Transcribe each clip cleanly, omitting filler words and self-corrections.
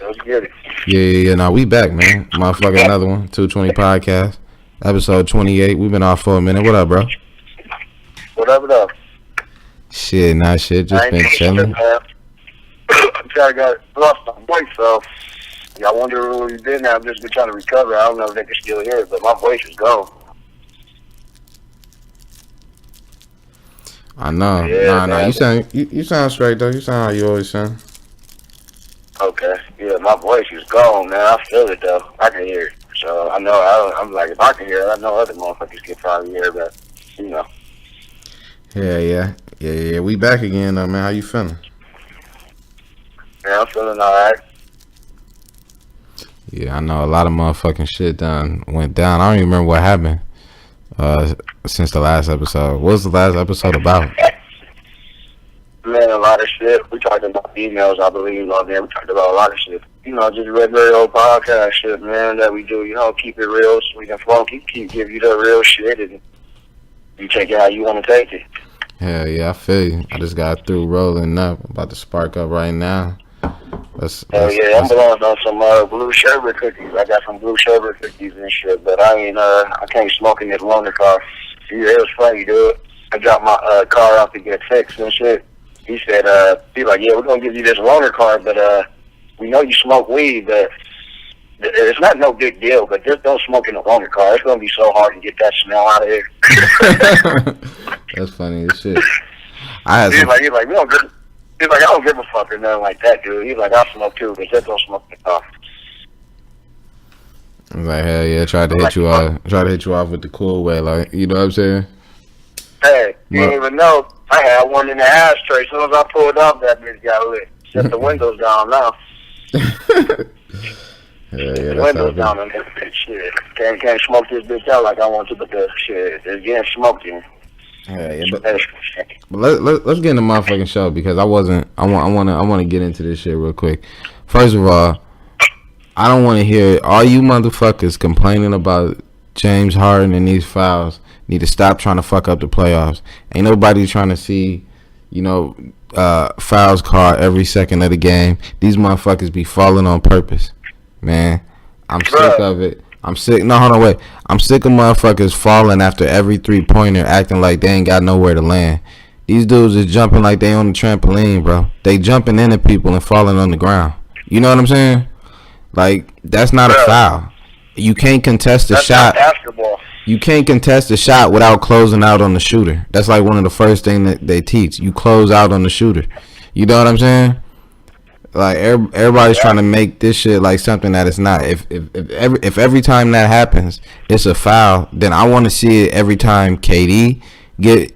Let's get it. Yeah. Now we back, man. Motherfucker, another one. 220 podcast, episode 28. We've been off for a minute. What up, bro? What up? Shit, just been chilling. I'm trying to lost my voice, so yeah, I wonder where we've been now. I've just been trying to recover. I don't know if they can still hear it, but my voice is gone. I know. Yeah, nah. You sound straight though. You sound how you always sound. Okay. Yeah, my voice is gone, man. I feel it though. I can hear it. So I know. I'm like, if I can hear it, I know other motherfuckers can probably hear it, but you know. Yeah. We back again though, man. How you feeling? Yeah, I'm feeling alright. Yeah, I know a lot of motherfucking shit went down. I don't even remember what happened since the last episode. What was the last episode about? Man, a lot of shit. We talked about emails, I believe, on there. We talked about a lot of shit. You know, just regular old podcast shit, man, that we do. You know, keep it real, sweet and funky. Give you the real shit, and you take it how you want to take it. Hell yeah, I feel you. I just got through rolling up. I'm about to spark up right now. I'm blowing on some blue sherbet cookies. I got some blue sherbet cookies and shit, but I can't smoke in this loaner car. Yeah, it was funny, dude. I dropped my car off to get fixed and shit. He said, he's like, yeah, we're gonna give you this loaner car, but we know you smoke weed, but it's not no big deal, but just don't smoke in a loaner car. It's gonna be so hard to get that smell out of here. That's funny as shit. He's like, we don't give. He's like, I don't give a fuck or nothing like that, dude. He's like, I smoke too, but just don't smoke in the car. I was like, hell yeah, tried to hit you off with the cool way, like, you know what I'm saying? Hey, you didn't even know. I had one in the ashtray. As soon as I pulled up, that bitch got lit. Shut the windows down now. Yeah, windows down on this bitch. Shit. Can't smoke this bitch out like I want to, but the shit is getting smoked in. Yeah, but let's get in the motherfucking show because I want to get into this shit real quick. First of all, I don't want to hear all you motherfuckers complaining about James Harden and these fouls. Need to stop trying to fuck up the playoffs. Ain't nobody trying to see, fouls called every second of the game. These motherfuckers be falling on purpose, man. I'm sick of it. I'm sick. No, hold on, wait. I'm sick of motherfuckers falling after every 3-pointer, acting like they ain't got nowhere to land. These dudes is jumping like they on the trampoline, bro. They jumping into people and falling on the ground. You know what I'm saying? Like, that's not a foul. You can't contest a shot. Basketball. You can't contest a shot without closing out on the shooter. That's like one of the first things that they teach. You close out on the shooter. You know what I'm saying? Like everybody's trying to make this shit like something that it's not. If every time that happens, it's a foul, then I want to see it every time KD get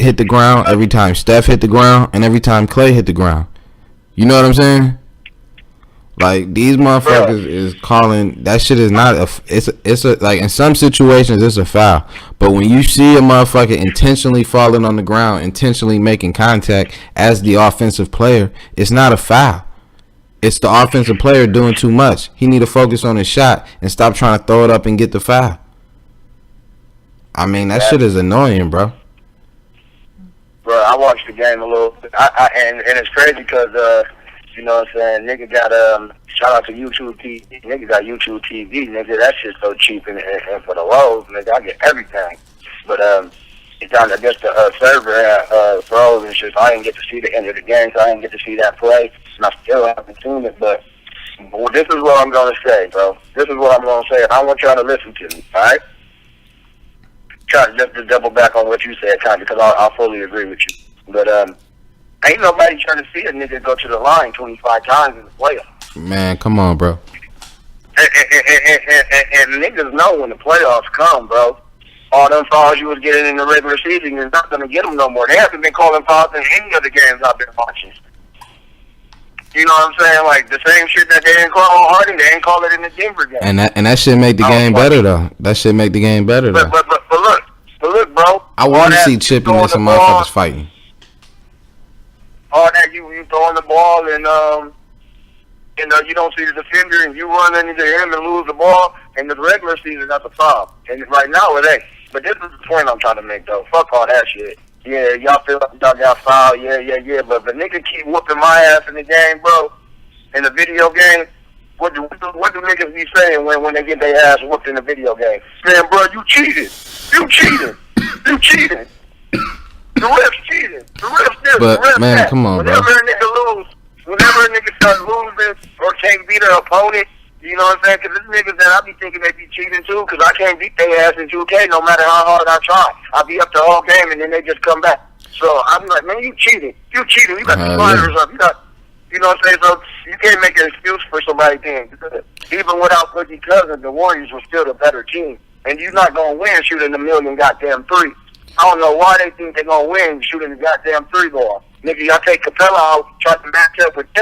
hit the ground, every time Steph hit the ground, and every time Clay hit the ground. You know what I'm saying? Like these motherfuckers is calling that shit is not a. It's a like in some situations it's a foul, but when you see a motherfucker intentionally falling on the ground, intentionally making contact as the offensive player, it's not a foul. It's the offensive player doing too much. He need to focus on his shot and stop trying to throw it up and get the foul. I mean, that shit is annoying, bro. Bro, I watched the game a little bit. And it's crazy because, you know what I'm saying, nigga got, shout out to YouTube TV. Nigga got YouTube TV. Nigga, that shit's so cheap. And for the lows, nigga, I get everything. But, it's down to just the server froze and shit. So I didn't get to see the end of the game, so I didn't get to see that play. And I still haven't seen it, but this is what I'm going to say, bro. This is what I'm going to say, and I want y'all to listen to me, all right? Try to just double back on what you said, kind of, because I fully agree with you. But ain't nobody trying to see a nigga go to the line 25 times in the playoffs. Man, come on, bro. And niggas know when the playoffs come, bro. All them fouls you was getting in the regular season, you're not going to get them no more. They haven't been calling fouls in any of the games I've been watching. You know what I'm saying? Like, the same shit that they didn't call on Harden, they ain't call it in the Denver game. And that shit make the game better, though. That shit make the game better, though. But look, bro. I want to see Chip and some motherfuckers fighting. All that, you throwing the ball and, you don't see the defender and you run into him and lose the ball. In the regular season, that's a foul. And right now, it ain't. But this is the point I'm trying to make, though. Fuck all that shit. Yeah, y'all feel like y'all got fouled. Yeah. But the nigga keep whooping my ass in the game, bro. In the video game, be saying when they get their ass whooped in the video game. Man, bro, you cheated. You cheated. You cheated. The refs cheated. The refs this. But, the refs man, that. come on, bro. Whenever a nigga start losing or can't beat an opponent, you know what I'm saying? Because this niggas that I be thinking they be cheating too, because I can't beat their ass in 2K no matter how hard I try. I be up the whole game and then they just come back. So I'm like, man, you cheating. You cheating. You got the blinders up. You got, you know what I'm saying? So you can't make an excuse for somebody being good. Even without Boogie Cousins, the Warriors were still the better team. And you're not going to win shooting a million goddamn threes. I don't know why they think they're going to win shooting the goddamn three ball. Nigga, y'all take Capella out, try to match up with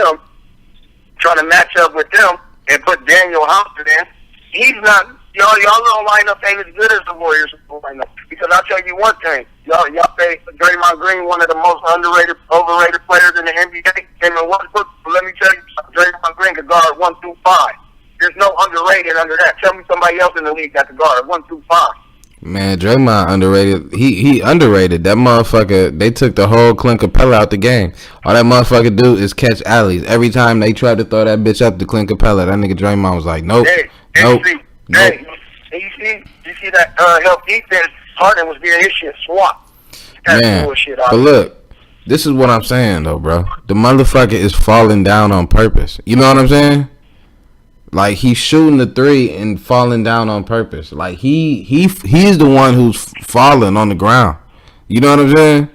them, and put Daniel Houston in. He's not, y'all little lineup ain't as good as the Warriors lineup. Because I'll tell you one thing, y'all say Draymond Green, one of the most underrated, overrated players in the NBA. And in Westbrook, let me tell you, Draymond Green could guard 1 through 5. There's no underrated under that. Tell me somebody else in the league that could guard 1 through 5. Man, Draymond underrated. He underrated. That motherfucker, they took the whole Clint Capella out the game. All that motherfucker do is catch alleys. Every time they tried to throw that bitch up to Clint Capella, that nigga Draymond was like, nope, nope. Hey, you see that help defense, Harden was getting his shit swapped. Man, but look, this is what I'm saying though, bro. The motherfucker is falling down on purpose. You know what I'm saying? Like, he's shooting the three and falling down on purpose. Like, he's the one who's falling on the ground. You know what I'm saying?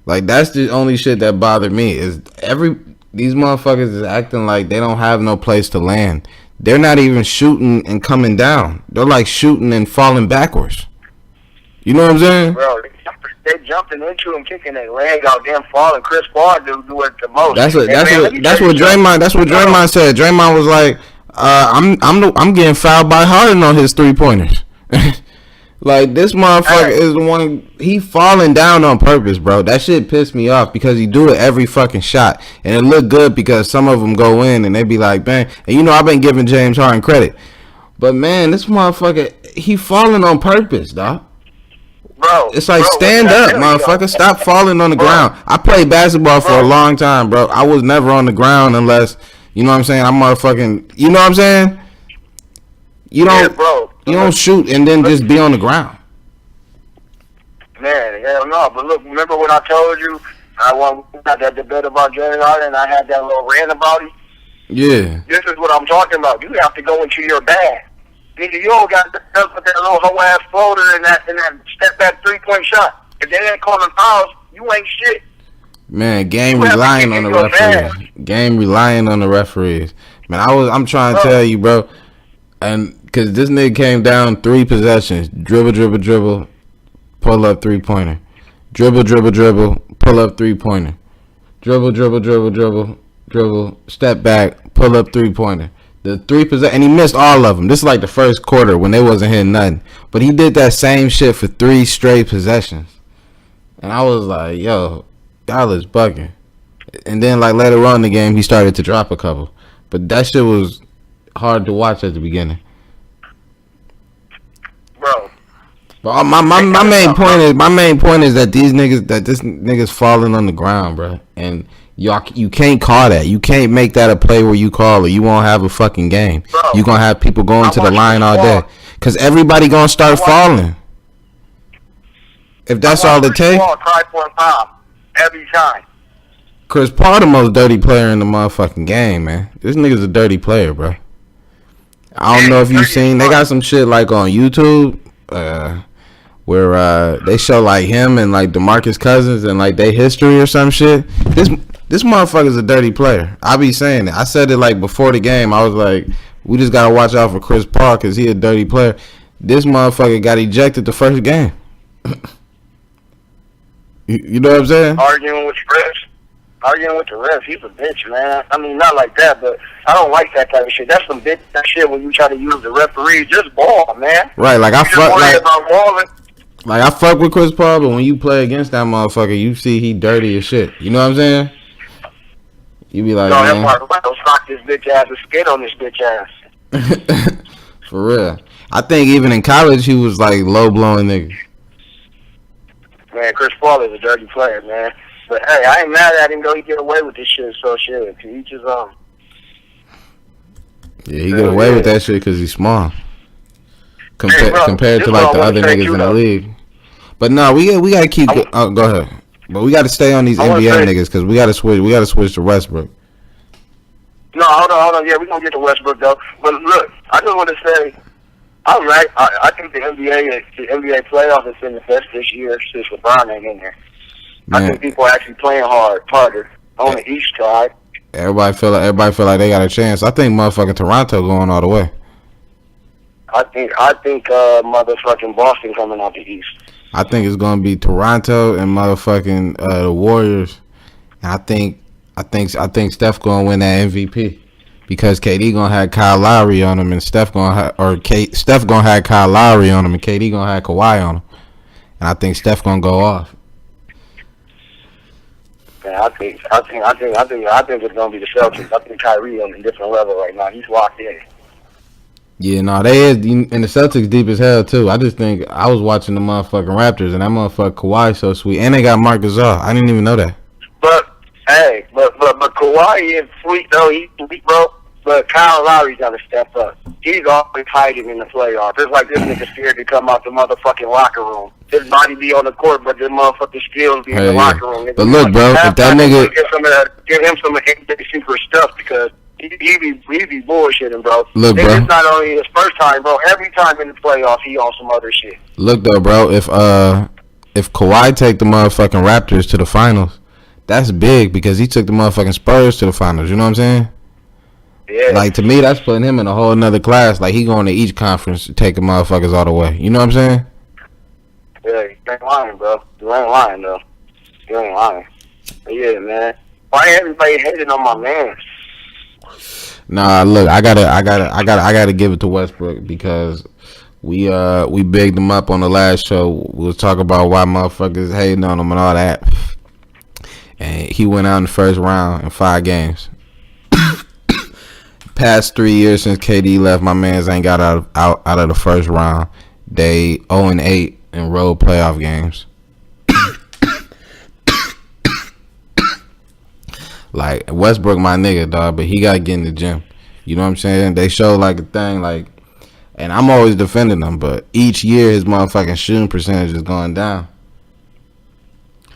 Like, that's the only shit that bothered me is these motherfuckers is acting like they don't have no place to land. They're not even shooting and coming down. They're like shooting and falling backwards. You know what I'm saying? Bro, they jumping into him, kicking their leg out, then falling. Chris Paul do it the most. That's what Draymond said. Draymond was like, I'm getting fouled by Harden on his 3-pointers. Like, this motherfucker is the one, he falling down on purpose, bro. That shit pissed me off because he do it every fucking shot. And it look good because some of them go in and they be like, bang. And you know, I've been giving James Harden credit. But man, this motherfucker, he falling on purpose, dog. Bro, it's like, stand up, motherfucker. Stop falling on the ground. I played basketball for a long time, bro. I was never on the ground unless, you know what I'm saying, I'm motherfucking, you know what I'm saying? You don't shoot and then just be on the ground. Man, hell no. But look, remember when I told you I had that debate about James Harden and I had that little rant about him? Yeah. This is what I'm talking about. You have to go into your bag. Nigga, you don't got to with that little whole ass floater and that step back 3-point shot. If they ain't calling fouls, you ain't shit. Man, game relying on the referees. Game relying on the referees. Man, I'm trying to tell you, bro. And because this nigga came down 3 possessions, dribble, pull up 3-pointer, dribble, pull up 3-pointer, dribble, step back, pull up 3-pointer. The 3 possessions, and he missed all of them. This is like the first quarter when they wasn't hitting nothing. But he did that same shit for 3 straight possessions. And I was like, yo, y'all is bugging. And then like later on in the game, he started to drop a couple. But that shit was hard to watch at the beginning. Bro. But my main point is that this nigga's falling on the ground, bro. And you can't call that. You can't make that a play where you call it. You won't have a fucking game. Bro, you gonna have people going to the line all day. Cause everybody gonna start falling. If that's all it takes. Every time. Chris Paul the most dirty player in the motherfucking game, man. This nigga's a dirty player, bro. I don't know if you've seen. They got some shit like on YouTube, where they show like him and like DeMarcus Cousins and like their history or some shit. This motherfucker's a dirty player. I be saying it. I said it like before the game. I was like, we just gotta watch out for Chris Paul because he a dirty player. This motherfucker got ejected the first game. You know what I'm saying? Arguing with the refs. He's a bitch, man. I mean, not like that, but I don't like that type of shit. That's some bitch that shit when you try to use the referees. Just ball, man. Right, like I fuck with Chris Paul, but when you play against that motherfucker, you see he dirty as shit. You know what I'm saying? You be like, no, man. That Mark sock this bitch ass and skid on this bitch ass. For real. I think even in college he was like low blowing niggas. Man, Chris Paul is a dirty player, man. But hey, I ain't mad at him though. He get away with this shit, so shit. He just Yeah, he get away with that shit because he's small. Compared to like the other niggas in the league. But no, we gotta keep. Go ahead. But we gotta stay on these NBA niggas because we gotta switch. We gotta switch to Westbrook. No, hold on. Yeah, we gonna get to Westbrook though. But look, I just want to say, I'm right. I think the NBA playoffs has been the best this year since LeBron ain't in there. Man. I think people are actually playing harder on the East side. Everybody feel like they got a chance. I think motherfucking Toronto going all the way. I think motherfucking Boston coming out the East. I think it's gonna be Toronto and motherfucking the Warriors. And I think Steph gonna win that MVP because KD gonna have Kyle Lowry on him and Steph gonna have Kyle Lowry on him and KD gonna have Kawhi on him. And I think Steph gonna go off. Man, I think it's gonna be the Celtics. I think Kyrie on a different level right now. He's locked in. Yeah, no, they is, and the Celtics deep as hell too. I just think I was watching the motherfucking Raptors and that motherfucker Kawhi so sweet, and they got Marc Gasol. I didn't even know that. But Kawhi is sweet though. He's sweet, bro. But Kyle Lowry's got to step up. He's always hiding in the playoffs. It's like this nigga scared to come out the motherfucking locker room. His body be on the court, but the motherfucking skills be in the locker room. But look, bro, if that nigga give him some secret stuff because. He be bullshitting, bro. Look, bro. It's not only his first time, bro. Every time in the playoffs, he on some other shit. Look, though, bro. If Kawhi take the motherfucking Raptors to the finals, that's big because he took the motherfucking Spurs to the finals. You know what I'm saying? Yeah. Like, to me, that's putting him in a whole nother class. Like, he going to each conference taking motherfuckers all the way. You know what I'm saying? Yeah, you ain't lying, bro. You ain't lying, though. You ain't lying. But yeah, man. Why everybody hating on my man? Nah, look, I gotta give it to Westbrook because we bigged him up on the last show. We was talking about why motherfuckers hating on him and all that, and he went out in the first round in 5 games. Past 3 years since KD left, my mans ain't got out of the first round. They 0-8 in road playoff games. Like, Westbrook my nigga, dog, but he got to get in the gym. You know what I'm saying? They show, like, a thing, like, and I'm always defending them, but each year his motherfucking shooting percentage is going down.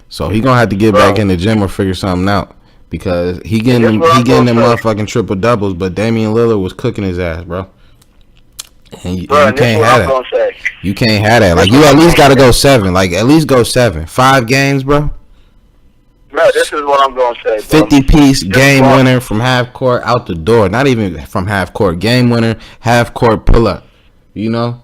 So he going to have to get back in the gym or figure something out because he getting them motherfucking triple-doubles, but Damian Lillard was cooking his ass, bro. And you can't have that. You can't have that. Like, you at least got to go 7. Like, at least go 7. 5 games, bro. Bro, this is what I'm going to say, bro. 50-piece game winner from half court out the door. Not even from half court. Game winner, half court pull-up. You know?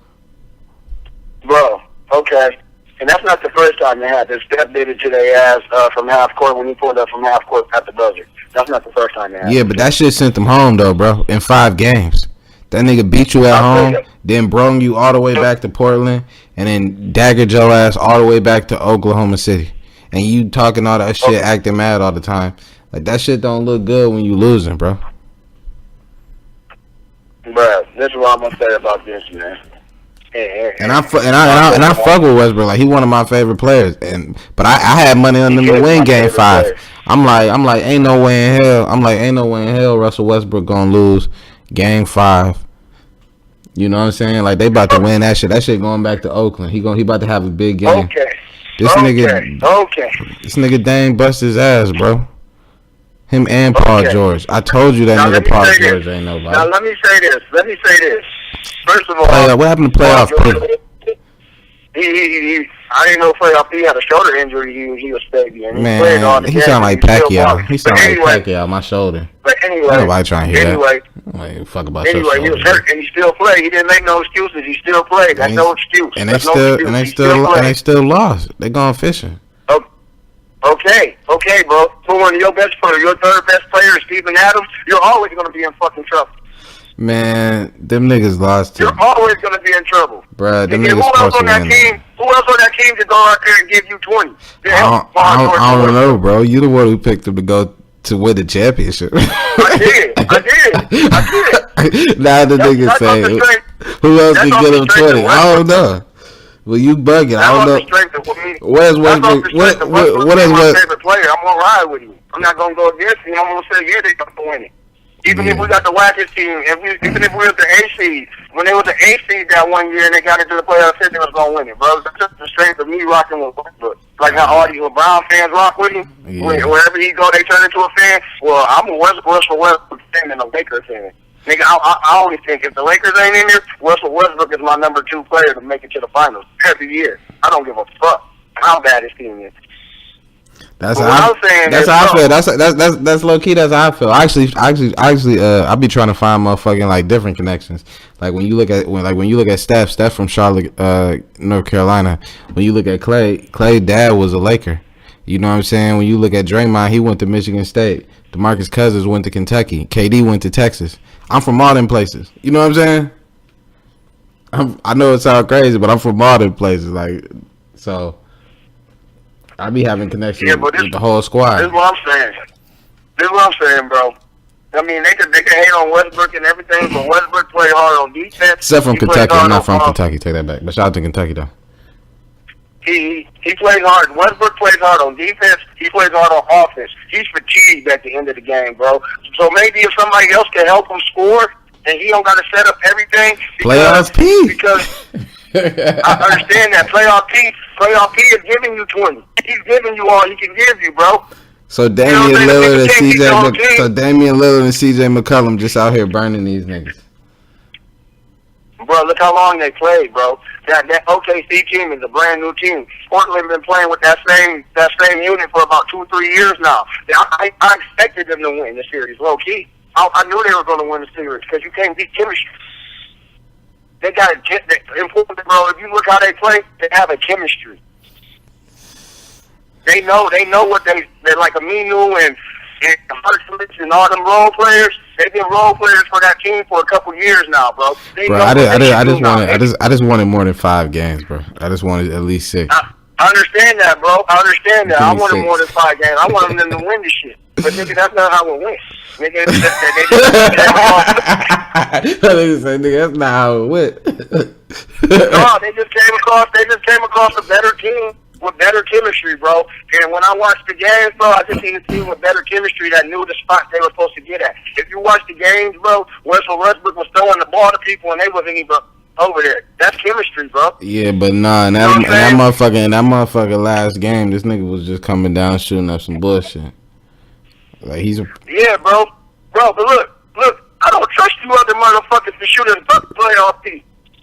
Bro, okay. And that's not the first time they had this. Steph did it to their ass from half court when he pulled up from half court at the buzzer. That's not the first time they had Yeah, but that shit sent them home, though, bro, in 5 games. That nigga beat you at home, then brung you all the way back to Portland, and then daggered your ass all the way back to Oklahoma City. And you talking all that shit, acting mad all the time. Like, that shit don't look good when you losing, bro. Bro, this is what I'm gonna say about this, man. And I fuck with Westbrook. Like, he one of my favorite players. But I had money on them to win Game 5. I'm like, ain't no way in hell Russell Westbrook gonna lose Game 5. You know what I'm saying? Like, they about to win that shit. That shit going back to Oakland. He about to have a big game. This nigga Dame bust his ass, bro. Him and Paul George. I told you that now, nigga Paul George ain't nobody. Now let me say this. First of all, what happened to playoff P? I didn't know playoff P had a shoulder injury. He was baby, and he sound like Pacquiao. He sound like Pacquiao. My shoulder. But anyway, nobody trying to hear that. Like, fuck about your shoulder. He was hurt and he still played. He didn't make no excuses. He still played. That's no excuse. And they still lost. They gone fishing. Okay, bro. For one of your best players, your third best player, Steven Adams, you're always gonna be in fucking trouble. Man, them niggas lost too. You're always gonna be in trouble. Bruh, them niggas supposed to win. Who else on that team to go out there and give you 20? I don't know, bro. You the one who picked them to go to win the championship. I did. Now the niggas say, who else can get them 20? I don't know. Well, you bugging. I don't know. Where's Westbrook? What is my favorite player? I'm gonna ride with you. I'm not gonna go against him. I'm gonna say, yeah, they gonna win it. Even if we got the wackest team, even if we was the A seed, when they was the A seed that one year and they got into the playoffs, they was gonna win it, bro. It's just the strength of me rocking with Westbrook. Like how all these LeBron fans rock with him. Yeah. Wherever he go, they turn into a fan. Well, I'm a Russell Westbrook fan and a Lakers fan. Nigga, I always think if the Lakers ain't in there, Russell Westbrook is my number 2 player to make it to the finals every year. I don't give a fuck how bad his team is. That's how I feel. That's low key. That's how I feel. Actually, I be trying to find motherfucking like different connections. Like when you look at Steph from Charlotte, North Carolina. When you look at Clay dad was a Laker. You know what I'm saying? When you look at Draymond, he went to Michigan State. DeMarcus Cousins went to Kentucky. KD went to Texas. I'm from all them places. You know what I'm saying? I know it sounds crazy, but I'm from all them places. Like so. I be having connections with the whole squad. This is what I'm saying, bro. I mean, they can hate on Westbrook and everything, but Westbrook played hard on defense. Except from Kentucky. I'm not from Kentucky. Take that back. But shout out to Kentucky, though. He plays hard. Westbrook plays hard on defense. He plays hard on offense. He's fatigued at the end of the game, bro. So maybe if somebody else can help him score and he don't got to set up everything. Playoff P. Because I understand that. Playoff P is giving you 20. He's giving you all he can give you, bro. So Damian Lillard and CJ McCollum just out here burning these niggas. Bro, look how long they played, bro. That OKC team is a brand new team. Portland been playing with that same unit for about 2-3 years now. I expected them to win the series, low key. I knew they were going to win the series because you can't beat chemistry. They got important, bro. If you look how they play, they have a chemistry. They know what they're like. Aminu and Hartford and all them role players. They've been role players for that team for a couple years now, bro. I just wanted more than 5 games, bro. I just wanted at least 6. I understand that, bro. I understand that. I wanted more than 5 games. I wanted them to win this shit. But nigga, that's not how it went. Nigga, they that's not how it went. No, they just came across a better team with better chemistry, bro. And when I watched the games, bro, I just seen a team with better chemistry that knew the spots they were supposed to get at. If you watch the games, bro, Russell Westbrook was throwing the ball to people and they wasn't even over there. That's chemistry, bro. Yeah, but nah, that motherfucker last game, this nigga was just coming down shooting up some bullshit. Like yeah, bro, but look, I don't trust you other motherfuckers to shoot a playoff team.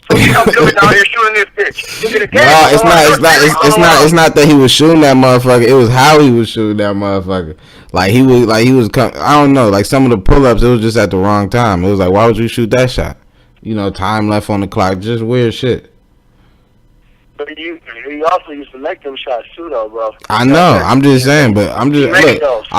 So I'm coming down here shooting this bitch. It's not that he was shooting that motherfucker. It was how he was shooting that motherfucker. Like he was. I don't know. Like some of the pull-ups, it was just at the wrong time. It was like, why would you shoot that shot? You know, time left on the clock. Just weird shit. But he also used to make them shots too, though, bro. I know. I'm just saying, but I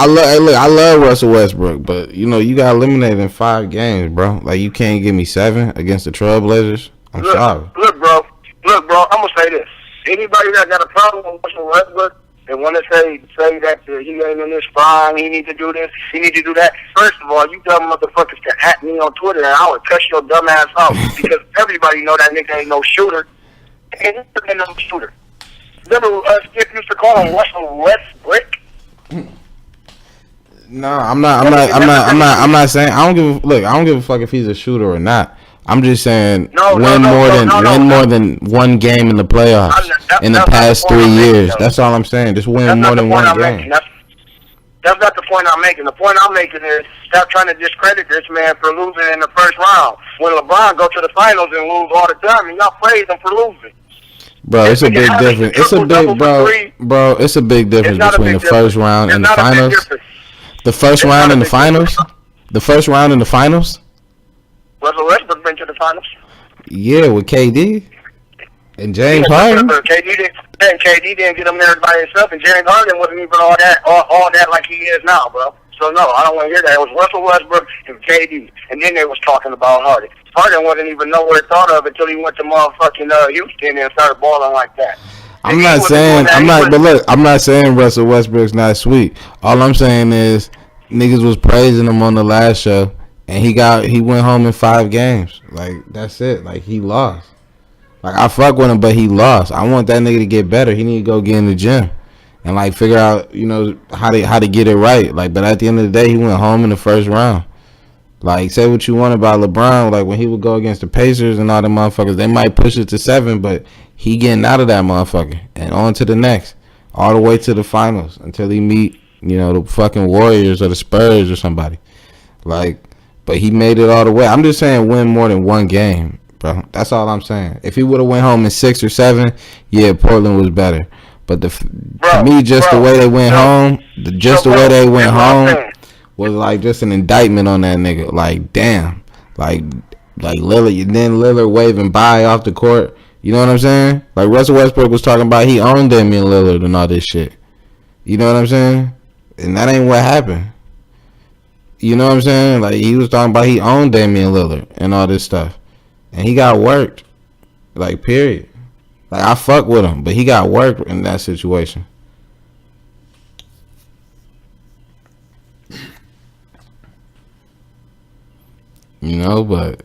love Russell Westbrook, but you know, you got eliminated in 5 games, bro. Like you can't give me 7 against the Trailblazers. I'm sorry. Look, bro. I'm gonna say this. Anybody that got a problem with Russell Westbrook and want to say that he ain't in this prime, he need to do this, he need to do that. First of all, you dumb motherfuckers can at me on Twitter and I would cuss your dumb ass out because everybody know that nigga ain't no shooter. And he's ain't no shooter. Remember Skip used to call him Russell Westbrook? No, I'm not saying I don't give a fuck if he's a shooter or not. I'm just saying win more than one game in the playoffs in the past 3 years. That's all I'm saying. Just win more than one game. That's not the point I'm making. The point I'm making is stop trying to discredit this man for losing in the first round. When LeBron go to the finals and lose all the time, and y'all praise him for losing. Bro, it's a big difference. It's a big difference between the first round and the finals. The first round and the finals. The first round and the finals. Russell Westbrook been to the finals. Yeah, with KD and James Harden. KD didn't get him there by himself, and James Harden wasn't even all that like he is now, bro. So no, I don't want to hear that. It was Russell Westbrook and KD, and then they was talking about Harden. Harden wasn't even nowhere thought of until he went to motherfucking Houston and started balling like that. I'm not saying Russell Westbrook's not sweet. All I'm saying is niggas was praising him on the last show. And he went home in 5 games. Like, that's it. Like, he lost. Like, I fuck with him, but he lost. I want that nigga to get better. He need to go get in the gym and like figure out, you know, how to get it right. Like, but at the end of the day, he went home in the first round. Like, say what you want about LeBron. Like, when he would go against the Pacers and all them motherfuckers, they might push it to 7, but he getting out of that motherfucker and on to the next. All the way to the finals until he meet, the fucking Warriors or the Spurs or somebody. Like, but he made it all the way. I'm just saying win more than one game, bro. That's all I'm saying. If he would have went home in 6 or 7, yeah, Portland was better. But to me, just the way they went home, the way they went home was like just an indictment on that nigga. Like, damn. Like Lillard, and then Lillard waving bye off the court. You know what I'm saying? Like Russell Westbrook was talking about he owned Damian Lillard and all this shit. You know what I'm saying? And that ain't what happened. You know what I'm saying? Like, he was talking about he owned Damian Lillard and all this stuff. And he got worked. Like, period. Like, I fuck with him, but he got worked in that situation. But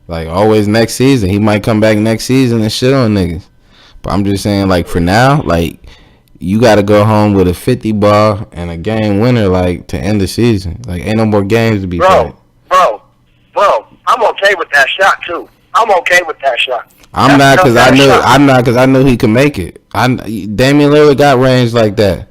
like always next season, he might come back next season and shit on niggas. But I'm just saying, like, for now, like, you got to go home with a 50 ball and a game winner, like, to end the season. Like, ain't no more games to be played. Bro, I'm okay with that shot too. I'm okay with that shot. I'm not because I knew he could make it. Damian Lillard got range like that.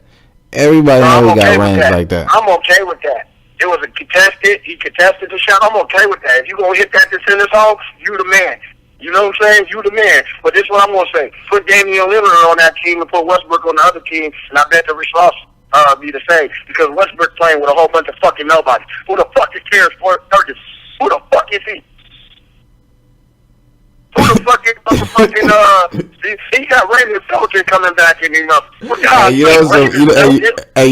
Everybody knows he got range like that. I'm okay with that. It was a contested. He contested the shot. I'm okay with that. If you gonna hit that to send us home, you the man. You know what I'm saying? You the man. But this is what I'm gonna say. Put Damian Lillard on that team and put Westbrook on the other team, and I bet the response be the same. Because Westbrook playing with a whole bunch of fucking nobody. Who the fuck cares for Ferguson? Who the fuck is he? Who the fuck is motherfucking he got Raymond Felton coming back in enough. You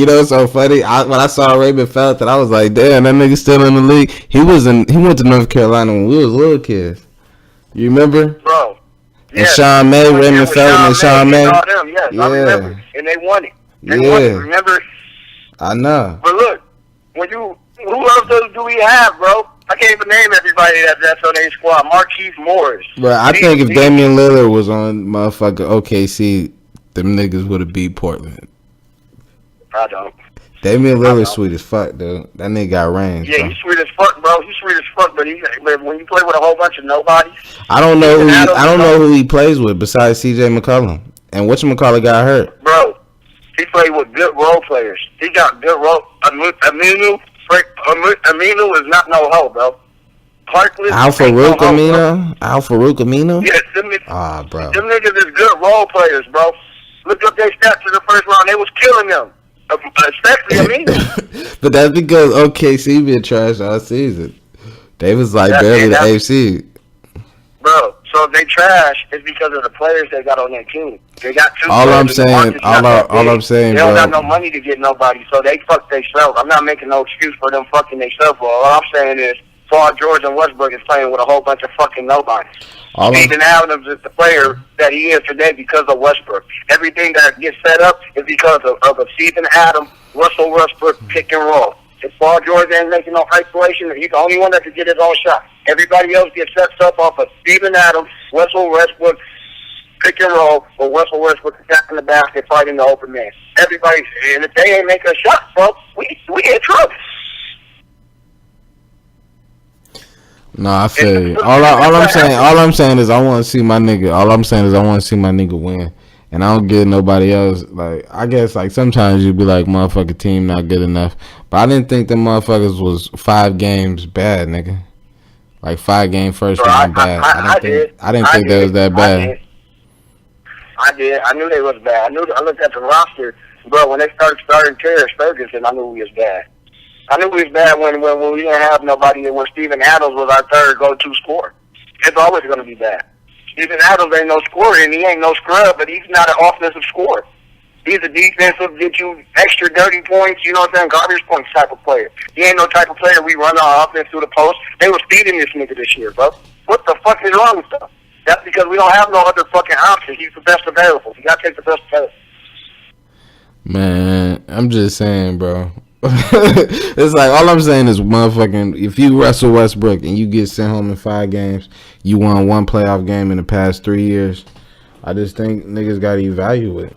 know what's so funny? When I saw Raymond Felton, I was like, damn, that nigga still in the league. He went to North Carolina when we was little kids. You remember? Bro. And Sean May, Raymond Felton and Sean May. Yes, I remember. And they won it. Won it, remember? I know. But look, who else do we have, bro? I can't even name everybody that's on their squad. Marquise Morris. Bro, I think if Damian Lillard was on motherfucker OKC, them niggas would have beat Portland. I don't. Damian Lillard sweet as fuck, dude. That nigga got range. Yeah, he's sweet as fuck, bro. He's sweet as fuck, but when you play with a whole bunch of nobodies, I don't know who he plays with besides CJ McCollum. And whatchamacallit got hurt. Bro, he played with good role players. He got good role. Aminu is not no hoe, bro. Clarkless. Al-Farouq Aminu? Yes, bro. Them niggas is good role players, bro. Look up their stats in the first round. They was killing them. Especially Aminu. But that's because OKC been trash all season. They was like barely the AFC. Bro, so if they trash, it's because of the players they got on their team. They got two. All I'm saying, they don't got no money to get nobody, so they fuck themselves. I'm not making no excuse for them fucking themselves. All I'm saying is, Paul George and Westbrook is playing with a whole bunch of fucking nobodies. Steven Adams is the player that he is today because of Westbrook. Everything that gets set up is because of a Steven Adams, Russell Westbrook pick and roll. If Paul George ain't making no isolation, he's the only one that can get his own shot. Everybody else gets set up off of Steven Adams, Russell Westbrook, pick and roll, or Russell Westbrook attacking the basket, fighting the open man. Everybody, and if they ain't making shots, bro, we in trouble. No, I feel you. All I'm saying is I want to see my nigga. All I'm saying is I want to see my nigga win, and I don't get nobody else. Like, I guess like sometimes you be like, motherfucker, team not good enough, but I didn't think the motherfuckers was 5 games bad, nigga. Like 5 game first round bad. I didn't think they was that bad. I did. I knew they was bad. I looked at the roster, bro. When they starting Terrence Ferguson, I knew he was bad. I knew he was bad when we didn't have nobody, and when Steven Adams was our third go-to scorer. It's always going to be bad. Steven Adams ain't no scorer, and he ain't no scrub, but he's not an offensive scorer. He's a defensive, get you extra dirty points, you know what I'm saying, garbage points type of player. He ain't no type of player we run our offense through the post. They was feeding this nigga this year, bro. What the fuck is wrong with them? That's because we don't have no other fucking option. He's the best available. You got to take the best available. Man, I'm just saying, bro. It's like, all I'm saying is, motherfucking, if you Russell Westbrook and you get sent home in 5 games, you won 1 playoff game in the past 3 years, I just think niggas got to evaluate it.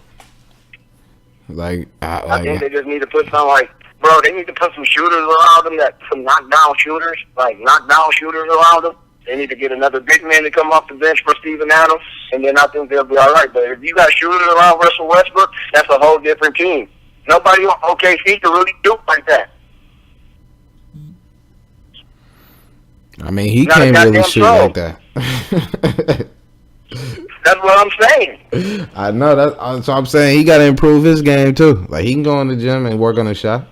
Like, I think they just need to put something like Bro, they need to put some shooters around them, some knockdown shooters around them. They need to get another big man to come off the bench for Steven Adams, and then I think they'll be all right. But if you got shooters around Russell Westbrook, that's a whole different team. Nobody on OKC can really do like that. I mean, he can't really shoot like that. That's what I'm saying. I know that. So I'm saying he got to improve his game too. Like he can go in the gym and work on his shot.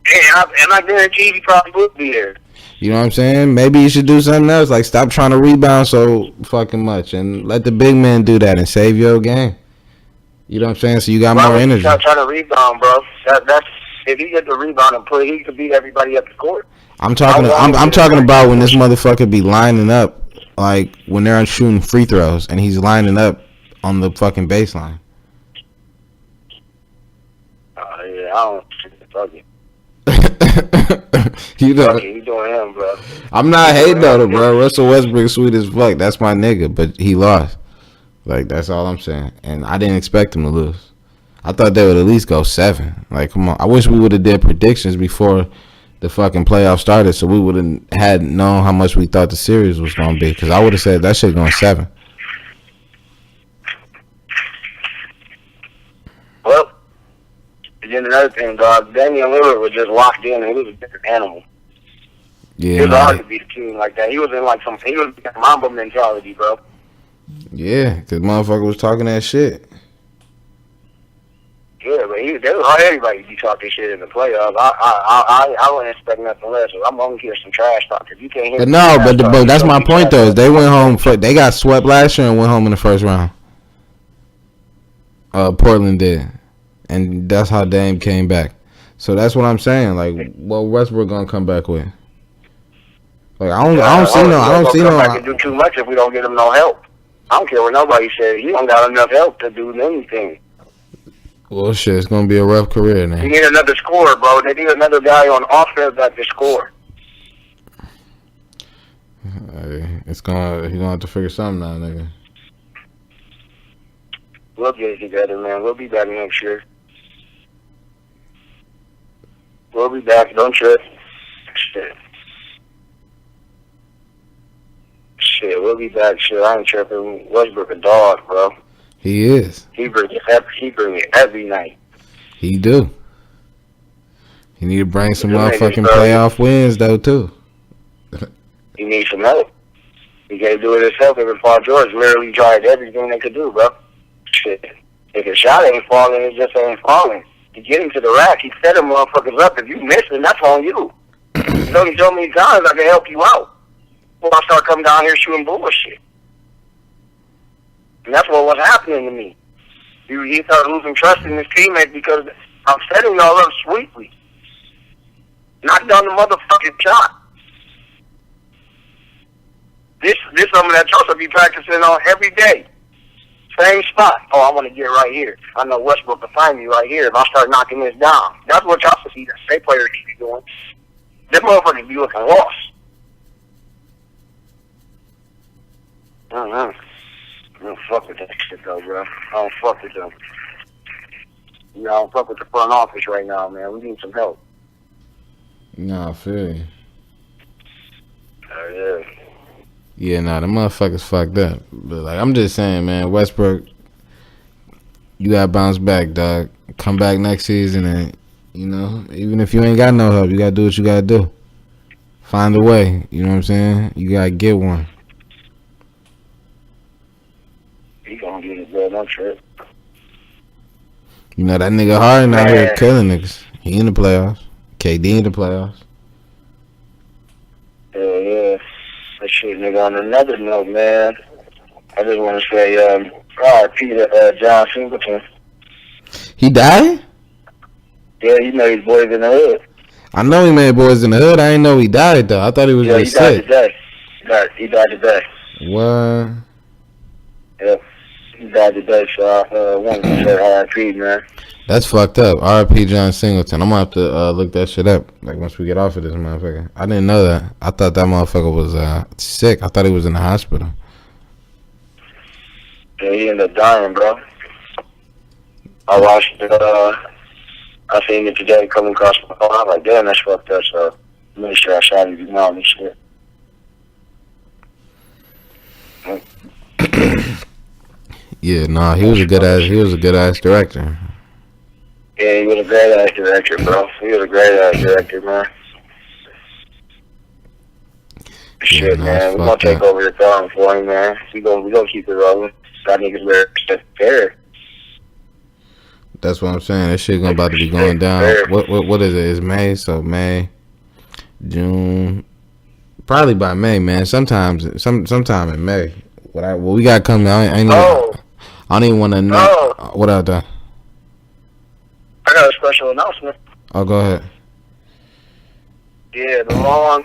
And I guarantee he probably would be there. You know what I'm saying? Maybe you should do something else. Like stop trying to rebound so fucking much and let the big man do that and save your game. You know what I'm saying? So you got more energy. Stop trying to rebound, bro. That's if he gets the rebound and play, he could beat everybody up the court. I'm talking about when this motherfucker be lining up, like when they're shooting free throws and he's lining up on the fucking baseline. Yeah, I don't fuck it. You know, you doing him, bro. I'm not hating on him, bro. Russell Westbrook sweet as fuck. That's my nigga, but he lost. Like that's all I'm saying, and I didn't expect him to lose. I thought they would at least go 7. Like, come on. I wish we would have did predictions before the fucking playoffs started, so we would have had known how much we thought the series was gonna be. Because I would have said that shit going 7. Well, then another thing, dog. Damian Lillard was just locked in, and he was a different animal. Yeah, it was hard to beat a team like that. He was in like he was in Mamba mentality, bro. Yeah, because motherfucker was talking that shit. Yeah, but they was everybody be talking shit in the playoffs. I wouldn't expect nothing less. I'm gonna hear some trash talk. If you can't hear, but that's my point though. Is they went home. They got swept last year and went home in the first round. Portland did, and that's how Dame came back. So that's what I'm saying. Like, what Westbrook gonna come back with? Like, I don't see no. I can do too much if we don't get him no help. I don't care what nobody says. He don't got enough help to do anything. Well, shit, it's gonna be a rough career now. You need another scorer, bro. They need another guy on offense that can score. He's gonna have to figure something out, nigga. We'll get it together, man. We'll be back next year. We'll be back. Don't trip. Shit, we'll be back. Shit, I ain't tripping. Westbrook a dog, bro. He is. He bring it every night. He do. He need to bring some motherfucking playoff wins though too. He needs some help. He can't do it himself. Even Paul George literally tried everything they could do, bro. Shit. If his shot ain't falling, it just ain't falling. You get him to the rack, he set them motherfuckers up. If you miss him, that's on you. You know me so many times I can help you out. Before I start coming down here shooting bullshit. And that's what was happening to me. He started losing trust in his teammates because I'm setting y'all up sweetly. Knock down the motherfucking shot. This something that Joseph be practicing on every day. Same spot. Oh, I want to get right here. I know Westbrook can find me right here if I start knocking this down. That's what y'all see that state players be doing. Them motherfuckers be looking lost. I don't fuck with that shit though, bro. I don't fuck with them. You know, I don't fuck with the front office right now, man. We need some help. Nah, I feel you. Yeah. Yeah, nah, the motherfuckers fucked up. But like, I'm just saying, man, Westbrook, you gotta bounce back, dog. Come back next season, and you know, even if you ain't got no help, you gotta do what you gotta do. Find a way. You know what I'm saying? You gotta get one. He gonna get it, bro. Don't trip. You know that nigga Harden out here killing niggas. He in the playoffs. KD in the playoffs. Yeah. That shit, nigga. On another note, man, I just want to say, R.I.P. to John Singleton. He died? Yeah, you know his boys in the hood. I know he made boys in the hood. I didn't know he died though. I thought he was just sick. He died today. What? Yep. He died today, so I wanted to say R.I.P., man. That's fucked up. R.I.P. John Singleton. I'm gonna have to look that shit up. Like once we get off of this motherfucker. I didn't know that. I thought that motherfucker was sick. I thought he was in the hospital. Yeah, he ended up dying, bro. I watched I seen it today coming across my phone. I'm like, damn, that's fucked up. So make sure I shot his mom and shit. Yeah, nah, he was a good ass director. Yeah, he was a great ass director, bro. He was a great ass director, man. Shit, nah, man, we gonna take over the throne for him, man. We gonna keep it rolling. Got niggas better fair. That's what I'm saying. That shit about to be going down. What is it? It's May, so May, June, probably by May, man. Sometime in May. What we got coming? I don't even want to know. What else? I got a special announcement. Oh, go ahead. Yeah, the long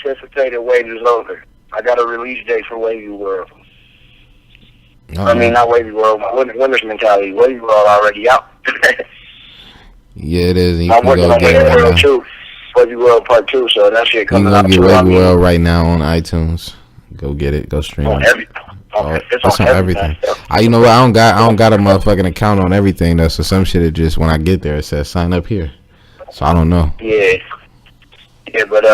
anticipated wait is over. I got a release date for Wavy World. I mean, not Wavy World, my Winner's Mentality. Wavy World already out. Yeah, it is. I'm working on Wavy World 2. Wavy World Part 2, so that shit coming out. You can get Wavy World right now on iTunes. Go get it. Go stream it. It's on everything. You know what? I don't got a motherfucking account on everything though. So some shit, it just when I get there, it says sign up here. So I don't know. Yeah, but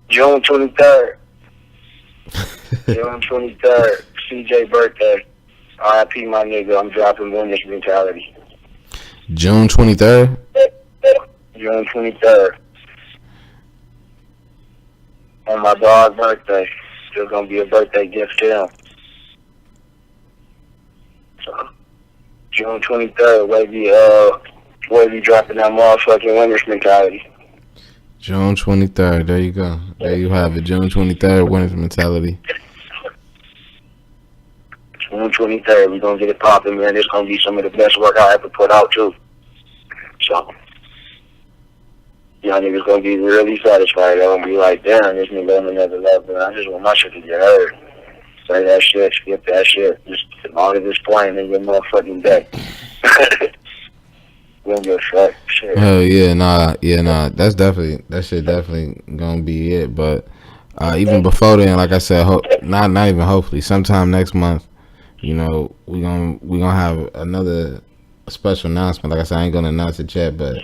June 23rd, CJ birthday. R.I.P. my nigga. I'm dropping Winner's Mentality. June 23rd. June 23rd. On my dog's birthday. Still gonna be a birthday gift to him. So, June 23rd, Wavy dropping that motherfucking Winner's Mentality. June 23rd, there you go. There you have it. June 23rd, Winner's Mentality. June 23rd, we gonna get it popping, man. It's gonna be some of the best work I ever put out, too. So, y'all niggas gonna be really satisfied. They're gonna be like, damn, this nigga on another level. I just want my shit to get heard. Say that shit, skip that shit. Just as long as it's playing in your motherfucking day. We don't give a fuck. Shit. Hell yeah, nah. That shit definitely gonna be it. But even before then, like I said, not even hopefully, sometime next month, you know, we gonna have another special announcement. Like I said, I ain't gonna announce it yet, but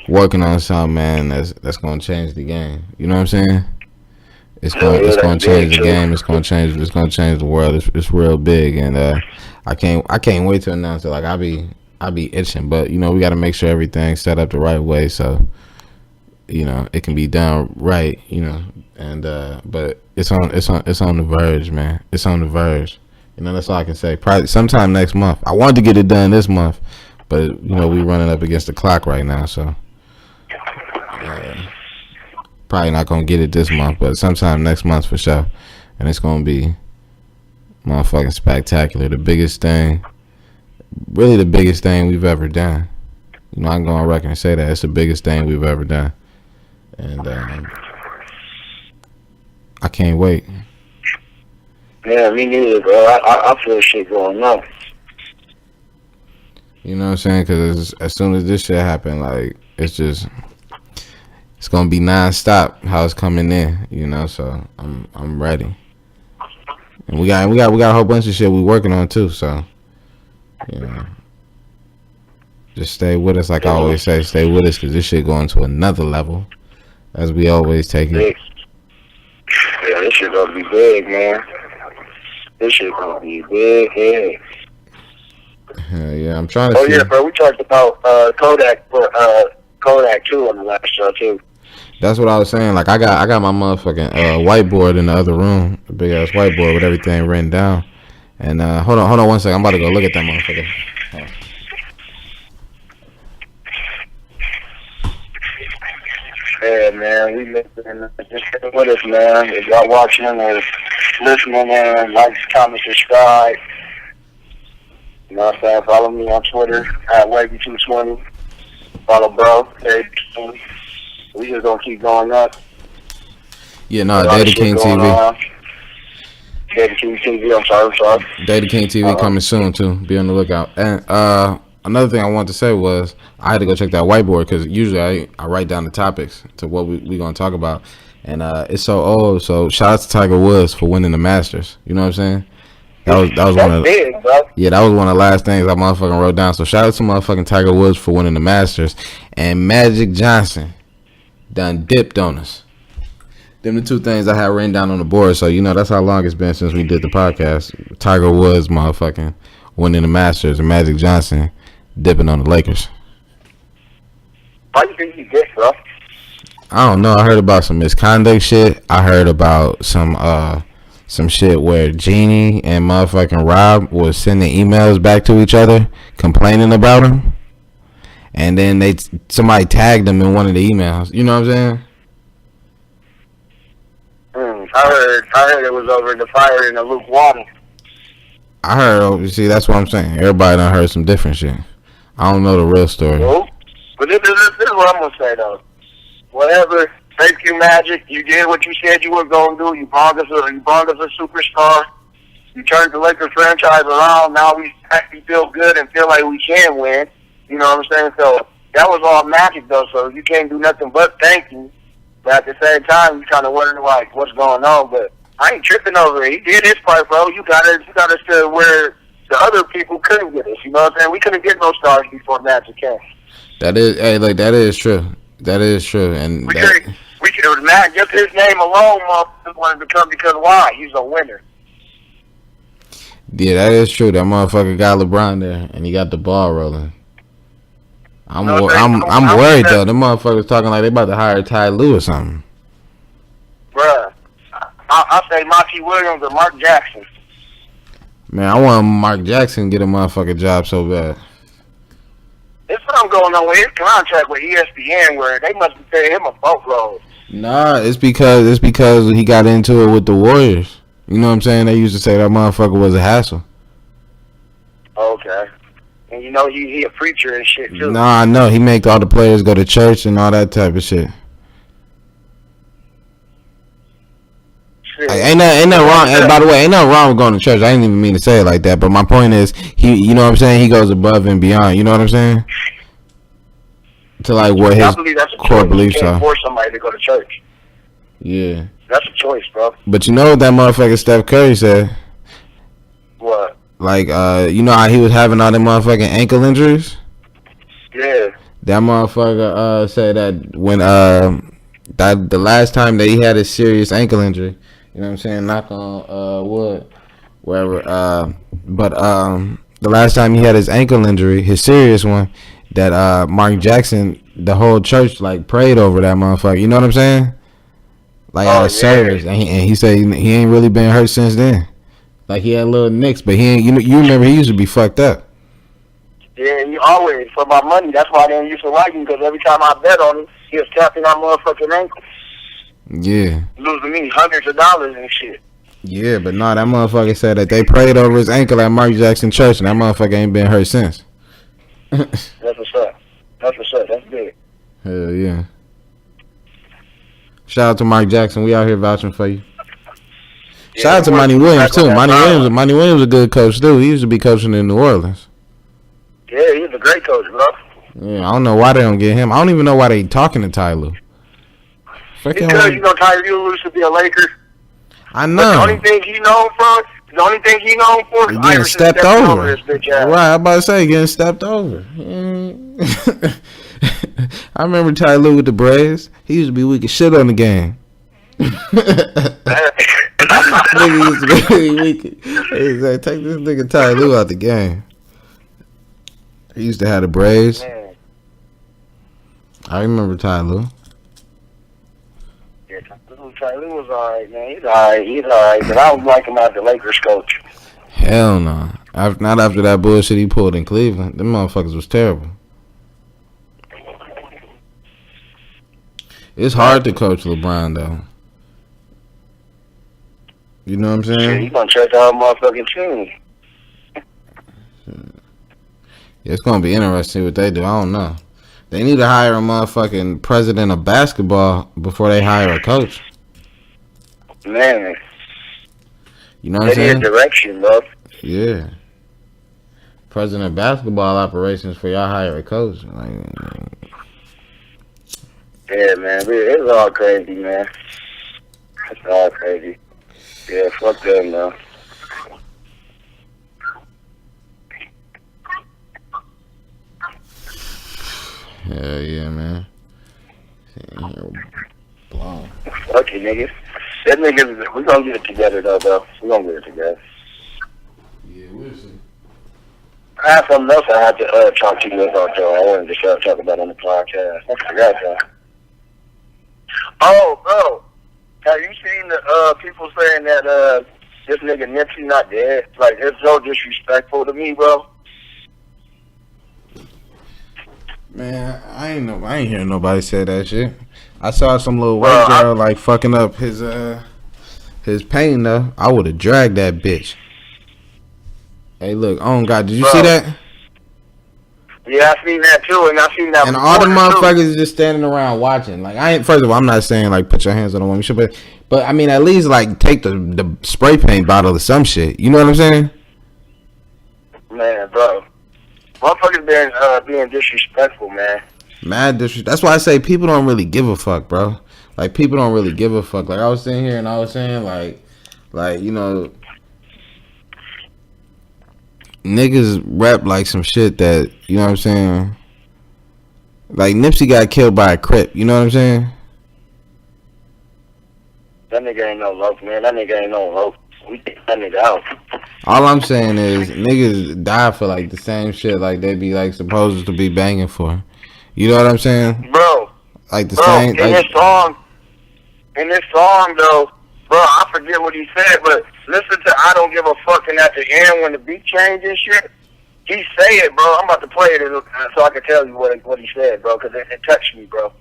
working on something, man, that's gonna change the game. You know what I'm saying? It's gonna change the game. It's gonna change the world. It's real big, and I can't wait to announce it. Like I be itching, but you know we got to make sure everything's set up the right way, so you know it can be done right. You know, and but it's on the verge, man. It's on the verge. You know, that's all I can say. Probably sometime next month. I wanted to get it done this month, but you know we running up against the clock right now, so. Probably not gonna get it this month, but sometime next month for sure. And it's gonna be motherfucking spectacular. The biggest thing we've ever done. You know, I can go on record and say that it's the biggest thing we've ever done. And I can't wait. Yeah, me neither, bro. I feel shit going on. You know what I'm saying? Because as soon as this shit happen, like it's gonna be non-stop how it's coming in, you know. So I'm ready, and we got a whole bunch of shit we working on too. So you know, just stay with us, like I always say, stay with us, because this shit going to another level, as we always take it. Yeah, this shit gonna be big, man. This shit gonna be big, yeah, I'm trying to. Oh yeah, bro. We talked about Kodak too on the last show too. That's what I was saying. Like I got my motherfucking whiteboard in the other room, a big ass whiteboard with everything written down. And hold on 1 second. I'm about to go look at that motherfucker. Yeah, man, we listening. Just stay with us, man. If y'all watching or listening, man, like, comment, subscribe. You know what I'm saying? Follow me on Twitter at Wavy220. Follow bro, Dave. We just gonna keep going up. Yeah, no, Data King TV. Data King TV, I'm sorry. Data King TV coming soon too. Be on the lookout. And another thing I wanted to say was I had to go check that whiteboard, because usually I write down the topics to what we gonna talk about, and it's so old. So shout out to Tiger Woods for winning the Masters. You know what I'm saying? That was one of big, bro. Yeah, that was one of the last things I motherfucking wrote down. So shout out to motherfucking Tiger Woods for winning the Masters, and Magic Johnson done dipped on us. Them the two things I had written down on the board. So that's how long it's been since we did the podcast. Tiger Woods motherfucking winning the Masters, and Magic Johnson dipping on the Lakers. Why do you think he did, bro? I don't know. I heard about some misconduct shit. I heard about some shit where Jeannie and motherfucking Rob was sending emails back to each other complaining about him, and then somebody tagged him in one of the emails. You know what I'm saying? I heard it was over the fire in the lukewarm. I heard. See, that's what I'm saying. Everybody done heard some different shit. I don't know the real story. Well, but this is what I'm gonna say though. Whatever, thank you, Magic. You did what you said you were gonna do. You brought us a superstar. You turned the Lakers franchise around. Now we actually feel good and feel like we can win. You know what I'm saying? So that was all Magic though. So you can't do nothing but thank you. But at the same time, you kind of wondering like what's going on. But I ain't tripping over it. He did his part, bro. You got us to where the other people couldn't get us. You know what I'm saying? We couldn't get no stars before Magic came. That is true. That is true. And we could Matt, just his name alone, motherfuckers wanted to come because why? He's a winner. Yeah, that is true. That motherfucker got LeBron there, and he got the ball rolling. I'm worried though. The motherfuckers talking like they about to hire Ty Lue or something. Bruh, I say Monty Williams or Mark Jackson. Man, I want Mark Jackson to get a motherfucking job so bad. There's something going on with his contract with ESPN where they must be paying him a boatload. Nah, it's because he got into it with the Warriors. You know what I'm saying? They used to say that motherfucker was a hassle. Okay. And he a preacher and shit too. Nah, I know. He make all the players go to church and all that type of shit. Like, ain't nothing wrong. And by the way, ain't nothing wrong with going to church. I didn't even mean to say it like that. But my point is, you know what I'm saying? He goes above and beyond. You know what I'm saying? To like what his core beliefs are. You can't force somebody to go to church. Yeah. That's a choice, bro. But you know what that motherfucker Steph Curry said? What? Like, you know how he was having all them motherfucking ankle injuries? Yeah. That motherfucker said that when the last time that he had a serious ankle injury, you know what I'm saying, knock on wood, wherever, but the last time he had his ankle injury, his serious one, that Mark Jackson, the whole church like prayed over that motherfucker. You know what I'm saying? Like at a service, and he said he ain't really been hurt since then. Like he had little nicks, but he ain't. You remember he used to be fucked up. Yeah, he always for my money. That's why I didn't used to like him, because every time I bet on him, he was tapping on motherfucking ankles. Yeah. Losing me hundreds of dollars and shit. Yeah, but no, that motherfucker said that they prayed over his ankle at Mark Jackson Church, and that motherfucker ain't been hurt since. That's what's up. That's what's up. That's big. Hell yeah. Shout out to Mark Jackson. We out here vouching for you. Yeah, shout out to Monty Williams too. Monty Williams a good coach too. He used to be coaching in New Orleans. Yeah, he's a great coach, bro. Yeah, I don't know why they don't get him. I don't even know why they talking to Ty Lue. Because Ty Lue used to be a Laker. I know. But the only thing he known for is getting stepped over. Right, I'm about to say getting stepped over. I remember Ty Lue with the Braves. He used to be weak as shit on the game. Nigga used to be weak. He was like, take this nigga Ty Lue out the game. He used to have the Braves. Man. I remember Ty Lue. Yeah, Ty Lue was alright, man. He's alright. But I don't like him as the Lakers coach. Hell no. Not after that bullshit he pulled in Cleveland. Them motherfuckers was terrible. It's hard to coach LeBron, though. You know what I'm saying? Yeah, you gonna check out motherfucking team. Yeah, it's gonna be interesting what they do. I don't know. They need to hire a motherfucking president of basketball before they hire a coach. Man. You know what I'm saying? They need a direction, bro. Yeah. President of basketball operations for y'all hire a coach. Like, yeah, man. It's all crazy, man. It's all crazy. Yeah, fuck them, though. Hell yeah, man. Blown. Fuck you, niggas. That niggas, we gonna get it together, though. We gonna get it together. Yeah, we'll see. I have something else I had to talk to you about, though. I wanted to talk about on the podcast. I forgot that. Oh, bro. Have you seen the people saying that this nigga Nipsey not dead? Like, it's so disrespectful to me, bro. Man, I ain't hearing nobody say that shit. I saw some little white girl like fucking up his painting though. I would have dragged that bitch. Hey, look, oh God, did you see that? Yeah, I seen that too, and I seen that. And all the motherfuckers just standing around watching. Like, I ain't. First of all, I'm not saying like put your hands on the woman, but I mean at least like take the spray paint bottle or some shit. You know what I'm saying? Man, bro, motherfuckers being disrespectful, man. Mad disrespect. That's why I say people don't really give a fuck, bro. Like, people don't really give a fuck. Like, I was sitting here and I was saying like you know, niggas rap like some shit that, you know what I'm saying? Like, Nipsey got killed by a Crip, you know what I'm saying? That nigga ain't no loaf, man. That nigga ain't no loaf. We take that nigga out. All I'm saying is niggas die for like the same shit like they be like supposed to be banging for. You know what I'm saying? Bro. Like the same. In this song though, bro, I forget what he said, but listen to I Don't Give a Fuck, and at the end when the beat changed and shit, he say it, bro. I'm about to play it so I can tell you what he said, bro, because it touched me, bro.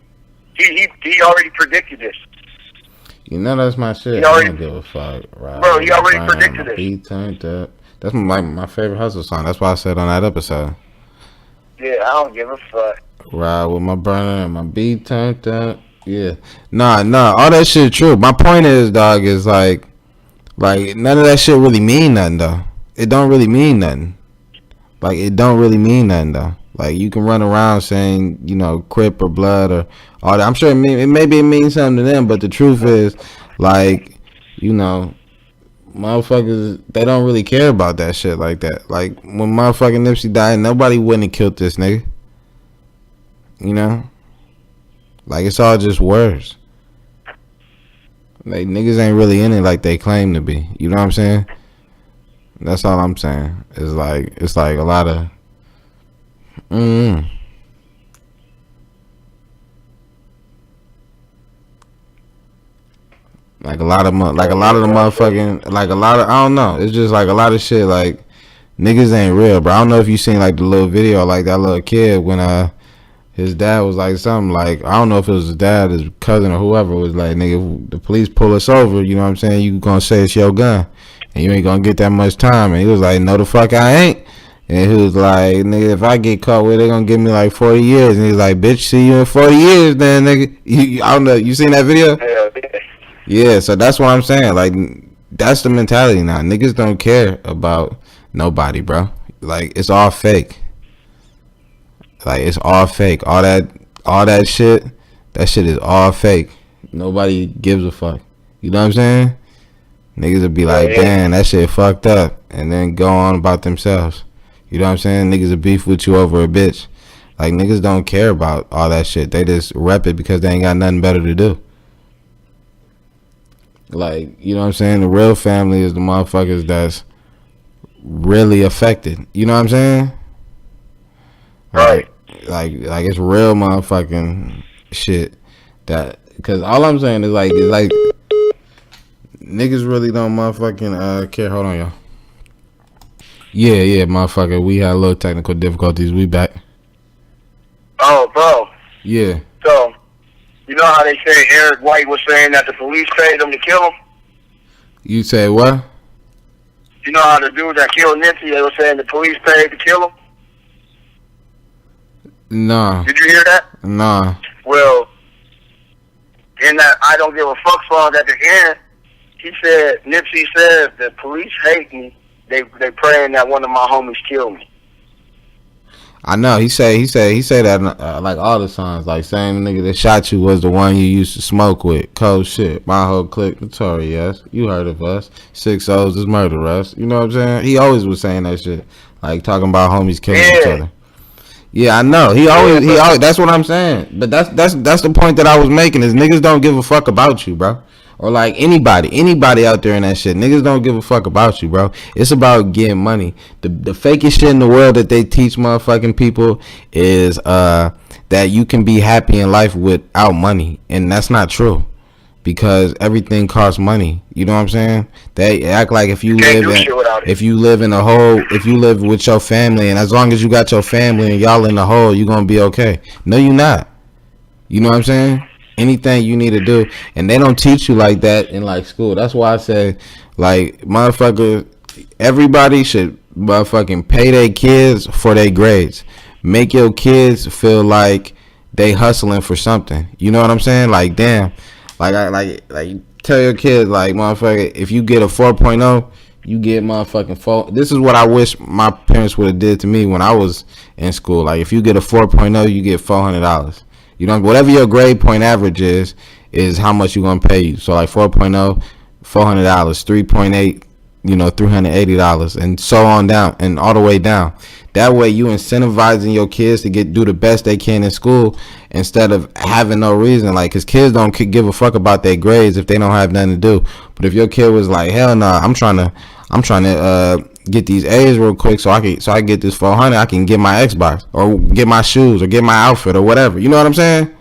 He already predicted this. You know that's my shit. I don't give a fuck, right? Bro, he already predicted it. Beat turned up. That's my favorite hustle song. That's why I said on that episode. Yeah, I don't give a fuck. Ride with my burner and my beat turned up. Yeah. Nah, all that shit true. My point is, dog, is like none of that shit really mean nothing though. It don't really mean nothing. Like, it don't really mean nothing though. Like, you can run around saying, you know, Crip or Blood or all that. I'm sure maybe it means something to them, but the truth is, like, you know, motherfuckers, they don't really care about that shit like that. Like, when motherfucking Nipsey died, nobody wouldn't have killed this nigga. You know? Like, it's all just words. Like, niggas ain't really in it like they claim to be. You know what I'm saying? That's all I'm saying. It's like a lot of like a lot of the motherfucking, like a lot of, I don't know. It's just like a lot of shit. Like, niggas ain't real, bro. I don't know if you seen like the little video, like that little kid when his dad was like something like, I don't know if it was his dad, his cousin, or whoever was like, nigga, the police pull us over, you know what I'm saying? You gonna say it's your gun, and you ain't gonna get that much time. And he was like, no, the fuck I ain't. And he was like, nigga, if I get caught with it, they gonna give me like 40 years. And he's like, bitch, see you in 40 years then, nigga. I don't know. You seen that video? Yeah, so that's what I'm saying. Like, that's the mentality now. Niggas don't care about nobody, bro. Like, it's all fake. Like, it's all fake. All that shit, that shit is all fake. Nobody gives a fuck. You know what I'm saying? Niggas would be like, damn, that shit fucked up. And then go on about themselves. You know what I'm saying? Niggas will beef with you over a bitch. Like, niggas don't care about all that shit. They just rep it because they ain't got nothing better to do. Like, you know what I'm saying? The real family is the motherfuckers that's really affected. You know what I'm saying? Right. Like it's real motherfucking shit. That, because all I'm saying is like niggas really don't motherfucking care. Hold on, y'all. Yeah, motherfucker. We had a little technical difficulties. We back. Oh, bro. Yeah. So, you know how they say Eric White was saying that the police paid him to kill him? You say what? You know how the dude that killed Nipsey, they were saying the police paid to kill him? Nah. Did you hear that? Nah. Well, in that I Don't Give a Fuck song at the end, he said, Nipsey said, the police hate me. They praying that one of my homies kill me. I know. He say that like all the songs. Like, same nigga that shot you was the one you used to smoke with. Cold shit. My whole clique notorious. You heard of us. 6 O's is murder us. You know what I'm saying? He always was saying that shit. Like, talking about homies killing each other. Yeah, I know. He always. That's what I'm saying. But that's the point that I was making. Is niggas don't give a fuck about you, bro. Or like anybody out there in that shit. Niggas don't give a fuck about you, bro. It's about getting money. The fakest shit in the world that they teach motherfucking people is that you can be happy in life without money, and that's not true. Because everything costs money. You know what I'm saying? They act like if you live with your family, and as long as you got your family and y'all in the hole, you're gonna be okay. No, you're not. You know what I'm saying? Anything you need to do, and they don't teach you like that in like school. That's why I say, like, motherfucker, everybody should motherfucking pay their kids for their grades. Make your kids feel like they hustling for something. You know what I'm saying? Like, damn. Like tell your kids, like, motherfucker, if you get a 4.0, you get motherfucking 4. This is what I wish my parents would have did to me when I was in school. Like, if you get a 4.0, you get $400. You know, whatever your grade point average is how much you gonna pay you. So like 4.0, $400, 3.8, $380, and so on down and all the way down. That way you incentivizing your kids to do the best they can in school instead of having no reason. Like, cause kids don't give a fuck about their grades if they don't have nothing to do. But if your kid was like, hell no, I'm trying to get these A's real quick so I can get this 400, I can get my Xbox or get my shoes or get my outfit or whatever. You know what I'm saying?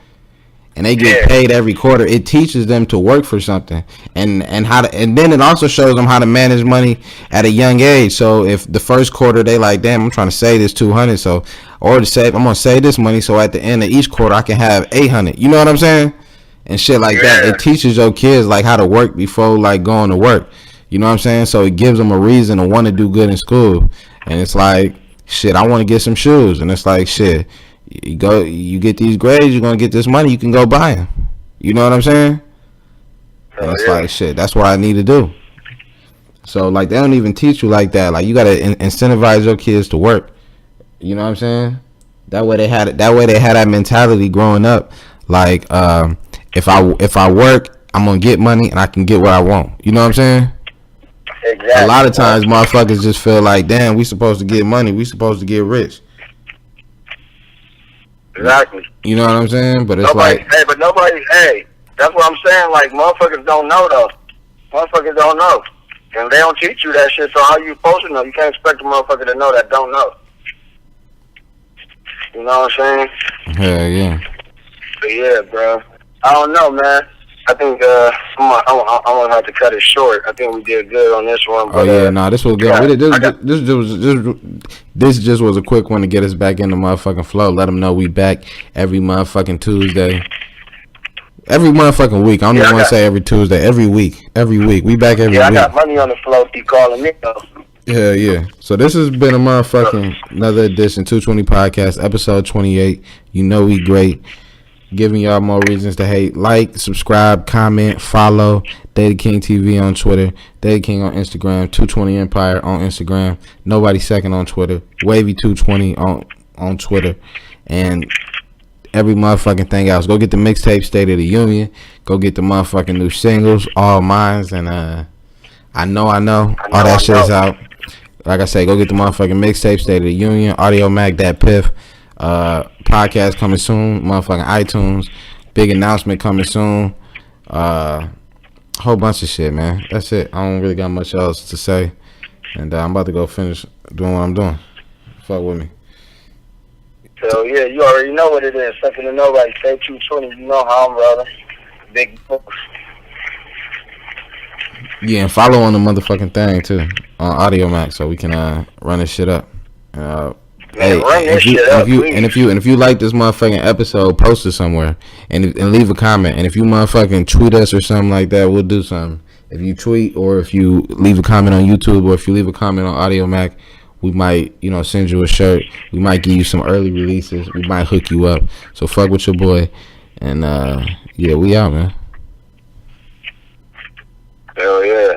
And they get paid every quarter. It teaches them to work for something, and then it also shows them how to manage money at a young age. So if the first quarter they like, damn, I'm trying to save this 200, I'm gonna save this money so at the end of each quarter I can have 800. You know what I'm saying? And shit like that. It teaches your kids like how to work before like going to work. You know what I'm saying? So it gives them a reason to want to do good in school. And it's like, shit, I want to get some shoes, and it's like, shit. You get these grades, you're gonna get this money, you can go buy them. You know what I'm saying? And it's like, shit, that's what I need to do. So like, they don't even teach you like that. Like, you gotta incentivize your kids to work. You know what I'm saying? That way they had that mentality growing up. Like, if I work, I'm gonna get money and I can get what I want. You know what I'm saying? Exactly. A lot of times motherfuckers just feel like, damn, we supposed to get money, we supposed to get rich. Exactly. You know what I'm saying? But it's nobody, that's what I'm saying. Like, motherfuckers don't know, though. Motherfuckers don't know. And they don't teach you that shit, so how you supposed to know? You can't expect a motherfucker to know that don't know. You know what I'm saying? Hell yeah. But yeah, bro. I don't know, man. I think I'm gonna have to cut it short. I think we did good on this one. But, this was good. This just was a quick one to get us back in the motherfucking flow. Let them know we back every motherfucking Tuesday. Every motherfucking week. I don't even want to say every Tuesday. Every week. We back every week. I got money on the flow. Keep calling me though. Yeah. So this has been a motherfucking another edition, 220 Podcast, episode 28. You know we great. Giving y'all more reasons to hate. Like, subscribe, comment, follow David King TV on Twitter, David King on Instagram, 220 Empire on Instagram, Nobody Second on Twitter, Wavy220 on Twitter, and every motherfucking thing else. Go get the mixtape State of the Union. Go get the motherfucking new singles, All Mines, and I know all that shit is out. Like I say, go get the motherfucking mixtape State of the Union, Audio Mac, that piff. Podcast coming soon, motherfucking iTunes. Big announcement coming soon. Whole bunch of shit, man. That's it. I don't really got much else to say, and I'm about to go finish doing what I'm doing. Fuck with me. So yeah, you already know what it is. Second to nobody. Stay 220. You know how I'm rolling. Big books. Yeah, and follow on the motherfucking thing too on Audio Max so we can run this shit up. Hey, if you like this motherfucking episode, post it somewhere and leave a comment. And if you motherfucking tweet us or something like that, we'll do something. If you tweet or if you leave a comment on YouTube or if you leave a comment on Audio Mac, we might, send you a shirt. We might give you some early releases. We might hook you up. So fuck with your boy. And yeah, we out, man. Hell yeah.